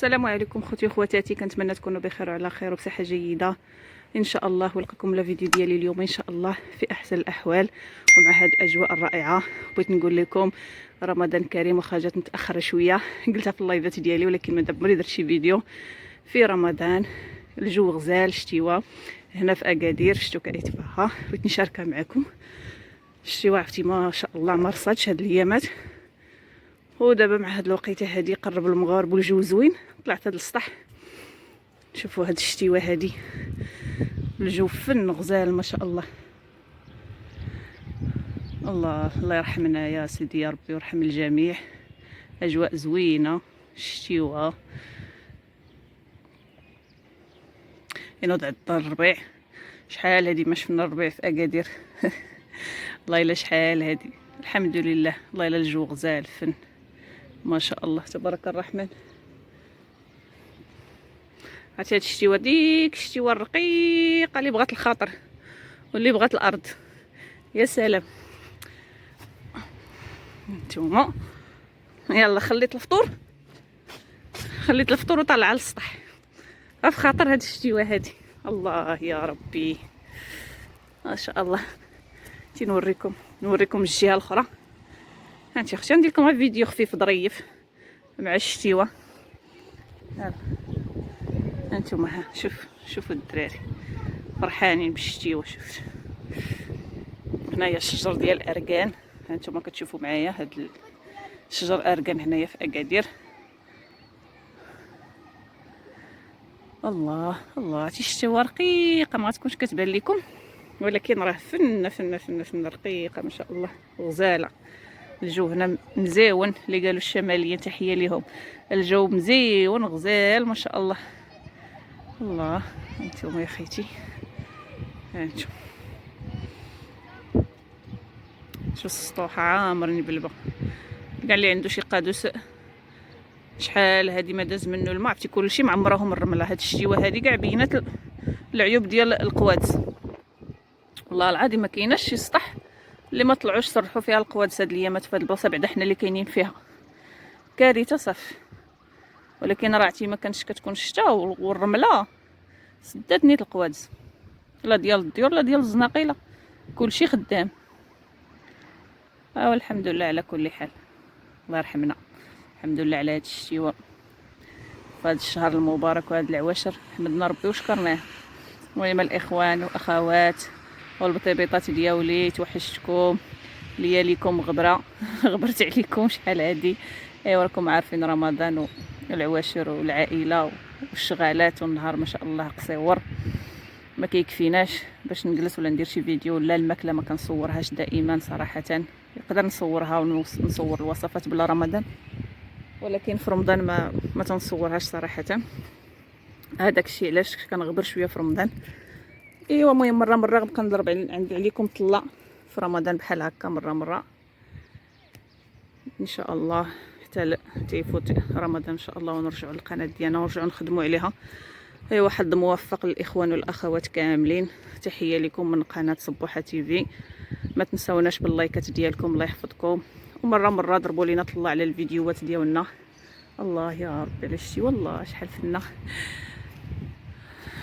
السلام عليكم خوتي وخواتاتي، كنتمنى تكونوا بخير وعلى خير وبصحه جيده ان شاء الله. ولقاكم لا فيديو ديالي اليوم ان شاء الله في احسن الاحوال ومع هاد الاجواء الرائعه. بغيت نقول لكم رمضان كريم، وخا جات متاخره شويه قلتها في اللايفات ديالي، ولكن ما دابا درت شي فيديو في رمضان. الجو غزال شتيوه هنا في اكادير، شتو كيتباها، بغيت نشاركها معكم. الشتيوه عرفتي ما شاء الله ما رصاتش هاد الايامات، ودابا مع هاد الوقيته هادي قرب المغارب والجو زوين. طلعت هاد السطح، شوفوا هاد الشتيوه هادي الجو فن غزال ما شاء الله. الله يرحمنا يا سيدي يا ربي ويرحم الجميع. اجواء زوينه الشتيوه، ينوض عند الربيع. شحال هادي ما شفنا الربيع في اكادير الله الا شحال هادي، الحمد لله. الله الا الجو غزال فن ما شاء الله تبارك الرحمن. عرفتي هاد الشتيوه ديك الشتيوه الرقيقه اللي بغات الخاطر واللي بغات الارض. يا سلام. نتوما يلا خليت الفطور وطلع على السطح في خاطر هاد الشتيوه هادي. الله يا ربي ما شاء الله. نوريكم الجهه الاخرى. هانتي اختي ندير لكم فيديو خفيف ظريف مع الشتيوه. هانتوما ها شوفوا الدراري فرحانين بالشتيوه. شوف هنايا الشجر ديال الاركان، هانتوما كتشوفوا معايا هاد الشجر اركان هنايا في اكادير. الله هادشي الشتيوه رقيقه ما تكونش كتبان لكم، ولكن راه فن رقيقه ما شاء الله غزاله. الجو هنا مزيون، اللي قالوا الشماليه تحيه ليهم. الجو مزيون غزال ما شاء الله. الله هانتوما يا خيتي، هانتوما شو السطوح عامرني بالبا. كاع اللي عنده شي قادوس شحال هادي ما داز منه الماء، عرفتي كلشي معمرهم الرمله. هاد الشتيوه هادي كاع بينات العيوب ديال القوادس. والله العظيم ما كايناش شي سطح اللي ما طلعوش صرحوا فيها القوادس هاد الايامات في هاد البلاصه بعدا حنا اللي كاينين فيها. كارثه صافي. ولكن راه عرفتي ما كانش كتكون الشتاء والرمله سدات نيت القوادس، لا ديال الديور لا ديال الزناقيله، كلشي خدام. والحمد لله على كل حال. الله يرحمنا، الحمد لله على هاد الشتيوه في هاد الشهر المبارك وهاد العواشر. حمدنا ربي وشكرناه. المهم الاخوان والاخوات والبطيبيطات دياولي، توحشتكم لياليكم غبره غبرت عليكم شحال هادي. ايوا راكم عارفين رمضان والعواشر والعائله والشغالات والنهار ما شاء الله قصيور، ما كيكفيناش باش نجلس ولا ندير شي فيديو. لا الماكله ما كنصورهاش دائما صراحه، نقدر نصورها ونصور الوصفات بلا رمضان، ولكن في رمضان ما تنصورهاش صراحه. هذاك الشيء علاش كنغبر شويه في رمضان. ايوا المهم مره غنبقى نضرب عليكم طله في رمضان بحال هكا مره ان شاء الله حتى تيفوت رمضان ان شاء الله ونرجعوا للقناه ديالنا ونرجعوا نخدموا عليها. ايوا حظ موفق للاخوان والاخوات كاملين. تحيه لكم من قناه صبوحه تيفي. ما تنساوناش باللايكات ديالكم الله يحفظكم، ومره ضربوا لينا طلع على الفيديوهات ديالنا. الله يا ربي على الشتي والله شحال فينا.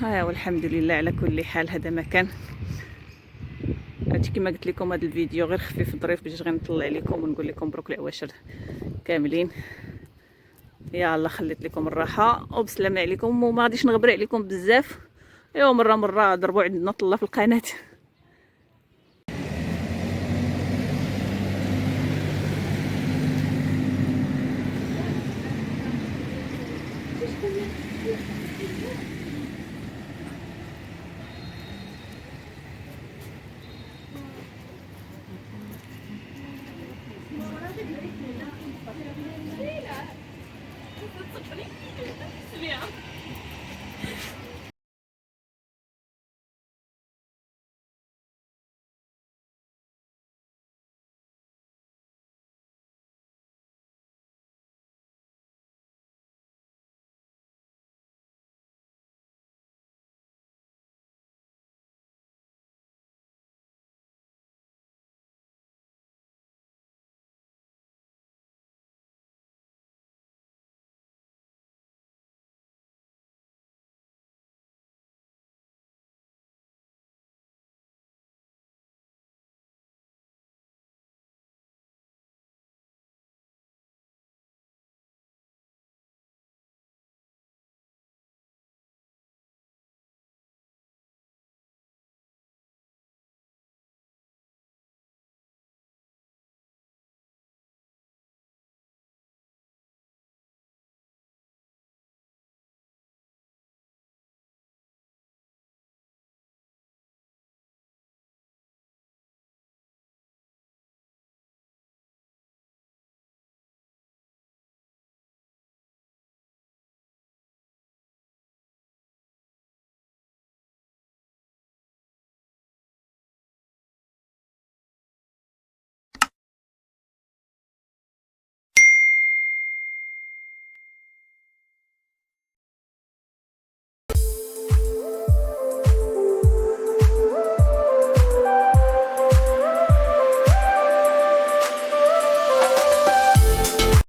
والحمد لله على كل حال. هذا مكان كما قلت لكم هذا الفيديو غير خفيف ظريف باش غير نطلع عليكم ونقول لكم مبروك العواشر كاملين. يلا خليت لكم الراحه وبسلامه عليكم، وما غاديش نغبر عليكم بزاف. ايوا مره ضربوا عندنا طله في القناه